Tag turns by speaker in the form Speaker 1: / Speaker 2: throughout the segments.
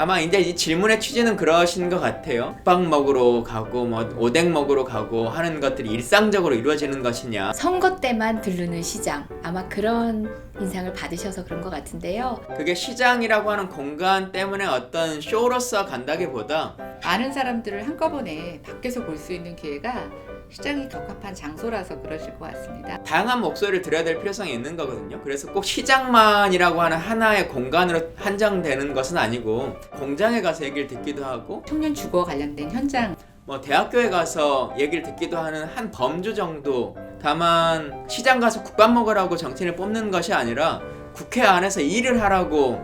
Speaker 1: 아마 이제 이 질문의 취지는 그러신 것 같아요. 국밥 먹으러 가고 뭐 오뎅 먹으러 가고 하는 것들이 일상적으로 이루어지는 것이냐.
Speaker 2: 선거 때만 들르는 시장, 아마 그런 인상을 받으셔서 그런 것 같은데요.
Speaker 1: 그게 시장이라고 하는 공간 때문에 어떤 쇼로서 간다기보다
Speaker 3: 많은 사람들을 한꺼번에 밖에서 볼 수 있는 기회가 시장이 적합한 장소라서 그러실 것 같습니다.
Speaker 1: 다양한 목소리를 들어야 될 필요성이 있는 거거든요. 그래서 꼭 시장만이라고 하는 하나의 공간으로 한정되는 것은 아니고 공장에 가서 얘기를 듣기도 하고
Speaker 3: 청년 주거 관련된 현장,
Speaker 1: 뭐 대학교에 가서 얘기를 듣기도 하는 한 범주 정도. 다만 시장 가서 국밥 먹으라고 정치인을 뽑는 것이 아니라 국회 안에서 일을 하라고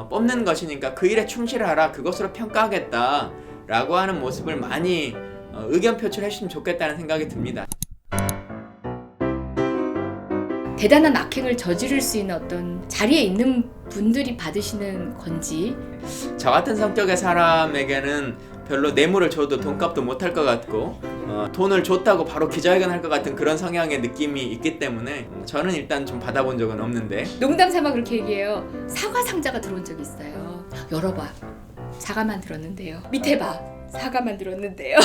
Speaker 1: 뽑는 것이니까 그 일에 충실하라, 그것으로 평가하겠다 라고 하는 모습을 많이 의견 표출해 주시면 좋겠다는 생각이 듭니다.
Speaker 2: 대단한 악행을 저지를 수 있는 어떤 자리에 있는 분들이 받으시는 건지.
Speaker 1: 저 같은 성격의 사람에게는 별로 뇌물을 줘도 돈값도 못할 것 같고 돈을 줬다고 바로 기자회견 할 것 같은 그런 성향의 느낌이 있기 때문에 저는 일단 좀 받아본 적은 없는데.
Speaker 2: 농담 삼아 그렇게 얘기해요. 사과 상자가 들어온 적이 있어요. 열어봐, 사과만 들었는데요. 밑에 봐, 사과만 들었는데요.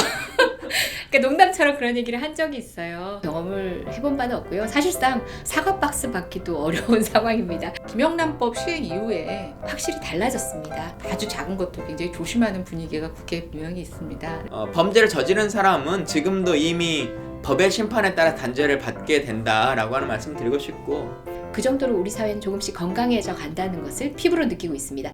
Speaker 2: 그러니까 농담처럼 그런 얘기를 한 적이 있어요. 경험을 해본 바는 없고요. 사실상 사과 박스 받기도 어려운 상황입니다.
Speaker 3: 김영란법 시행 이후에
Speaker 2: 확실히 달라졌습니다.
Speaker 3: 아주 작은 것도 굉장히 조심하는 분위기가 국회에 분명히 있습니다.
Speaker 1: 범죄를 저지른 사람은 지금도 이미 법의 심판에 따라 단죄를 받게 된다라고 하는 말씀 드리고 싶고,
Speaker 2: 그 정도로 우리 사회는 조금씩 건강해져 간다는 것을 피부로 느끼고 있습니다.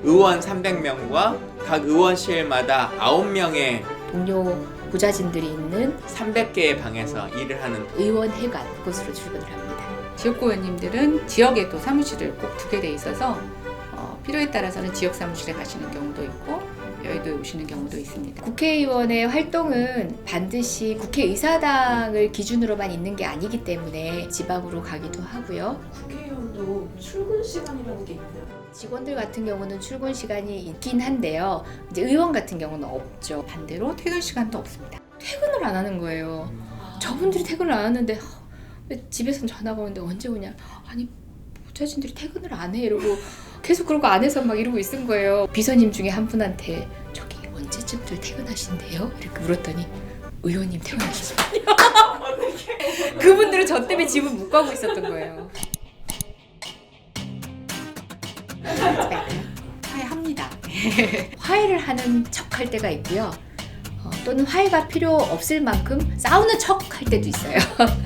Speaker 1: 의원 300명과 각 의원실마다 9명의
Speaker 2: 동료 보좌진들이 있는
Speaker 1: 300개의 방에서 일을 하는
Speaker 2: 의원회관, 그곳으로 출근을 합니다.
Speaker 3: 지역구 의원님들은 지역에 또 사무실을 꼭 두게 돼 있어서 필요에 따라서는 지역 사무실에 가시는 경우도 있고 여의도에 오시는 경우도 있습니다.
Speaker 2: 국회의원의 활동은 반드시 국회의사당을 기준으로만 있는 게 아니기 때문에 지방으로 가기도 하고요.
Speaker 4: 국회의원도 출근 시간이라는 게 있나요?
Speaker 2: 직원들 같은 경우는 출근 시간이 있긴 한데요. 이제 의원 같은 경우는 없죠.
Speaker 3: 반대로 퇴근 시간도 없습니다.
Speaker 2: 퇴근을 안 하는 거예요. 저분들이 퇴근을 안 하는데 집에선 전화가 오는데 언제 오냐. 아니 보좌진들이 퇴근을 안 해. 이러고 계속 그러고 안에서 막 이러고 있은 거예요. 비서님 중에 한 분한테 저기 언제쯤들 퇴근하신대요? 이렇게 물었더니 의원님 퇴근하시거든요. 그분들은 저 때문에 집을 못 가고 있었던 거예요.
Speaker 3: 화해합니다.
Speaker 2: 화해를 하는 척 할 때가 있고요. 또는 화해가 필요 없을 만큼 싸우는 척 할 때도 있어요.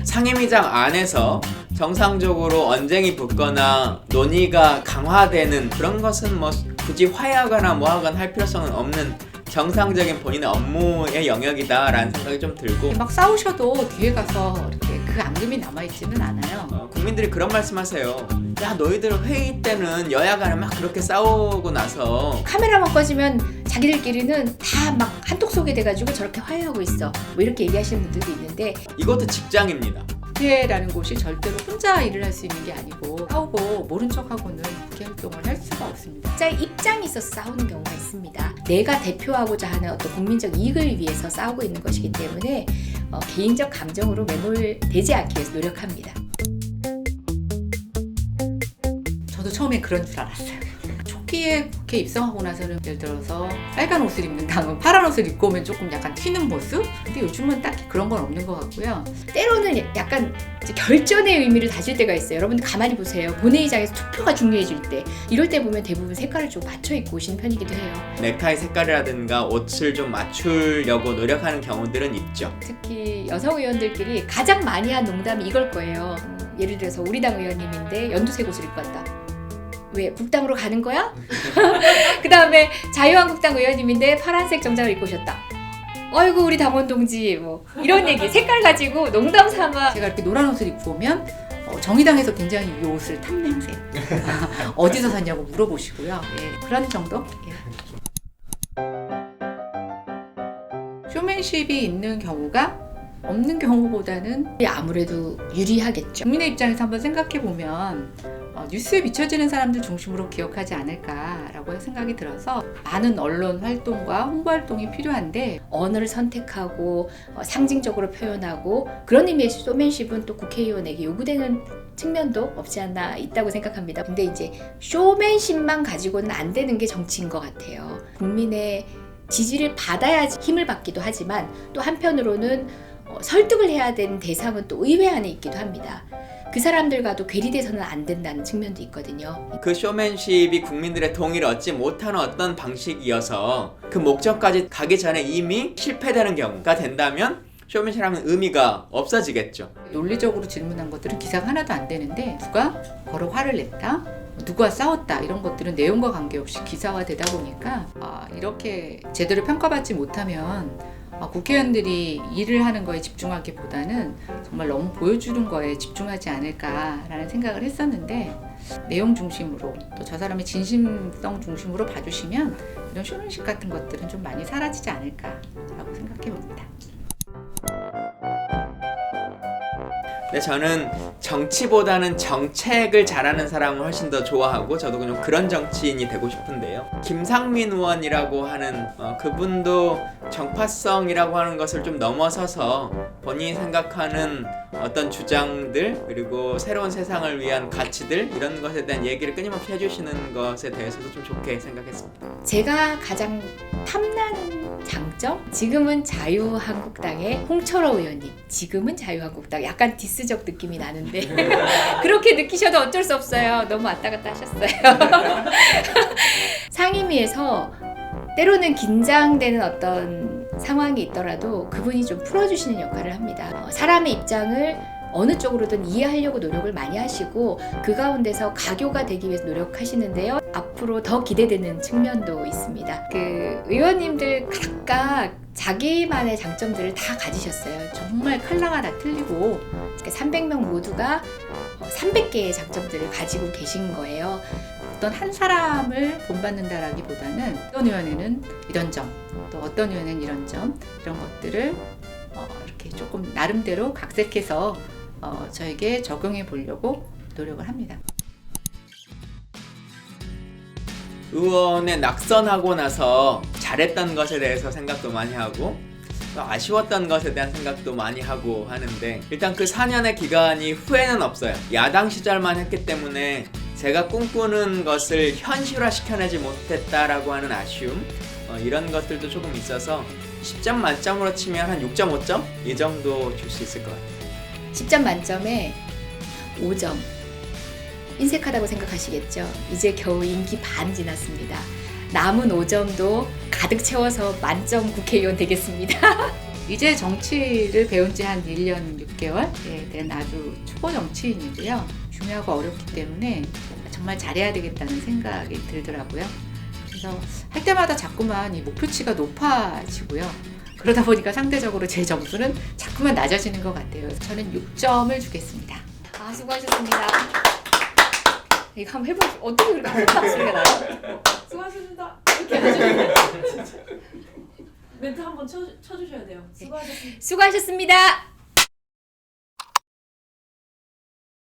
Speaker 1: 상임위장 안에서 정상적으로 언쟁이 붙거나 논의가 강화되는 그런 것은 뭐 굳이 화해하거나 뭐하거나 할 필요성은 없는 정상적인 본인의 업무의 영역이다라는 생각이 좀 들고,
Speaker 3: 막 싸우셔도 뒤에 가서 이렇게 그 앙금이 남아있지는 않아요.
Speaker 1: 국민들이 그런 말씀하세요. 야, 너희들 회의 때는 여야 간에 막 그렇게 싸우고 나서
Speaker 2: 카메라만 꺼지면 자기들끼리는 다 막 한톡 속에 돼가지고 저렇게 화해하고 있어. 뭐 이렇게 얘기하시는 분들도 있는데,
Speaker 1: 이것도 직장입니다.
Speaker 3: 국회라는 곳이 절대로 혼자 일을 할 수 있는 게 아니고 싸우고 모른 척하고는 국회 활동을 할 수가 없습니다.
Speaker 2: 각자의 입장이 있어서 싸우는 경우가 있습니다. 내가 대표하고자 하는 어떤 국민적 이익을 위해서 싸우고 있는 것이기 때문에 개인적 감정으로 매몰되지 않기 위해서 노력합니다.
Speaker 3: 저도 처음에 그런 줄 알았어요. 초기에 국회 입성하고 나서는 예를 들어서 빨간 옷을 입는 다음은 파란 옷을 입고 오면 조금 약간 튀는 모습? 근데 요즘은 딱히 그런 건 없는 것 같고요.
Speaker 2: 때로는 약간 이제 결전의 의미를 다질 때가 있어요. 여러분들 가만히 보세요. 본회의장에서 투표가 중요해질 때, 이럴 때 보면 대부분 색깔을 좀 맞춰 입고 오시는 편이기도 해요.
Speaker 1: 넥타이 색깔이라든가 옷을 좀 맞추려고 노력하는 경우들은 있죠.
Speaker 2: 특히 여성 의원들끼리 가장 많이 한 농담이 이걸 거예요. 예를 들어서 우리 당 의원님인데 연두색 옷을 입고 왔다. 왜? 국당으로 가는 거야? 그 다음에 자유한국당 의원님인데 파란색 정장을 입고 오셨다. 아이고 우리 당원 동지, 뭐 이런 얘기 색깔 가지고 농담 삼아.
Speaker 3: 제가 이렇게 노란 옷을 입고 오면 정의당에서 굉장히 이 옷을 탐내세요. 어디서 샀냐고 물어보시고요. 예, 그런 정도? 예. 쇼맨십이 있는 경우가 없는 경우보다는
Speaker 2: 아무래도 유리하겠죠.
Speaker 3: 국민의 입장에서 한번 생각해 보면 뉴스에 비춰지는 사람들 중심으로 기억하지 않을까라고 생각이 들어서 많은 언론 활동과 홍보 활동이 필요한데
Speaker 2: 언어를 선택하고 상징적으로 표현하고 그런 의미에서 쇼맨십은 또 국회의원에게 요구되는 측면도 없지 않나 있다고 생각합니다. 근데 이제 쇼맨십만 가지고는 안 되는 게 정치인 것 같아요. 국민의 지지를 받아야지 힘을 받기도 하지만 또 한편으로는 설득을 해야 되는 대상은 또 의회 안에 있기도 합니다. 그 사람들과도 괴리돼서는 안 된다는 측면도 있거든요.
Speaker 1: 그 쇼맨십이 국민들의 동의를 얻지 못하는 어떤 방식이어서 그 목적까지 가기 전에 이미 실패되는 경우가 된다면 쇼맨십이라는 의미가 없어지겠죠.
Speaker 3: 논리적으로 질문한 것들은 기사가 하나도 안 되는데 누가 바로 화를 냈다, 누가 싸웠다 이런 것들은 내용과 관계없이 기사화되다 보니까 이렇게 제대로 평가받지 못하면 국회의원들이 일을 하는 거에 집중하기보다는 정말 너무 보여주는 거에 집중하지 않을까라는 생각을 했었는데 내용 중심으로 또 저 사람의 진심성 중심으로 봐주시면 이런 쇼맨십 같은 것들은 좀 많이 사라지지 않을까라고 생각해 봅니다.
Speaker 1: 근데 저는 정치보다는 정책을 잘하는 사람을 훨씬 더 좋아하고 저도 그냥 그런 정치인이 되고 싶은데요. 김상민 의원이라고 하는 그분도 정파성이라고 하는 것을 좀 넘어서서 본인이 생각하는 어떤 주장들 그리고 새로운 세상을 위한 가치들 이런 것에 대한 얘기를 끊임없이 해주시는 것에 대해서도 좀 좋게 생각했습니다.
Speaker 2: 제가 가장 탐나는 장점? 지금은 자유한국당의 홍철호 의원님, 지금은 자유한국당 약간 디스적 느낌이 나는데 그렇게 느끼셔도 어쩔 수 없어요. 너무 왔다 갔다 하셨어요. 상임위에서 때로는 긴장되는 어떤 상황이 있더라도 그분이 좀 풀어주시는 역할을 합니다. 사람의 입장을 어느 쪽으로든 이해하려고 노력을 많이 하시고 그 가운데서 가교가 되기 위해서 노력하시는데요. 앞으로 더 기대되는 측면도 있습니다. 그 의원님들 각각 자기만의 장점들을 다 가지셨어요. 정말 컬러가 다 틀리고 300명 모두가 300개의 장점들을 가지고 계신 거예요.
Speaker 3: 어떤 한 사람을 본받는다라기보다는 어떤 의원에는 이런 점, 또 어떤 의원에는 이런 점, 이런 것들을 이렇게 조금 나름대로 각색해서 저에게 적용해 보려고 노력을 합니다.
Speaker 1: 의원에 낙선하고 나서 잘했던 것에 대해서 생각도 많이 하고 또 아쉬웠던 것에 대한 생각도 많이 하고 하는데 일단 그 4년의 기간이 후회는 없어요. 야당 시절만 했기 때문에 제가 꿈꾸는 것을 현실화 시켜내지 못했다라고 하는 아쉬움 이런 것들도 조금 있어서 10점 만점으로 치면 한 6.5점? 이 정도 줄 수 있을 것 같아요.
Speaker 2: 10점 만점에 5점. 인색하다고 생각하시겠죠? 이제 겨우 임기 반 지났습니다. 남은 5점도 가득 채워서 만점 국회의원 되겠습니다.
Speaker 3: 이제 정치를 배운 지 한 1년 6개월에 된 아주 초보 정치인이고요. 중요하고 어렵기 때문에 정말 잘해야 되겠다는 생각이 들더라고요. 그래서 할 때마다 자꾸만 이 목표치가 높아지고요. 그러다 보니까 상대적으로 제 점수는 자꾸만 낮아지는 것 같아요. 저는 6점을 주겠습니다.
Speaker 2: 아, 수고하셨습니다. 이거 한번 해보시죠. 어떻게 그렇게 큰 소리가 나요?
Speaker 4: 수고하셨습니다. 이렇게 해주세요. 멘트 한번 쳐주셔야 돼요. 수고하셨습니다.
Speaker 2: 수고하셨습니다.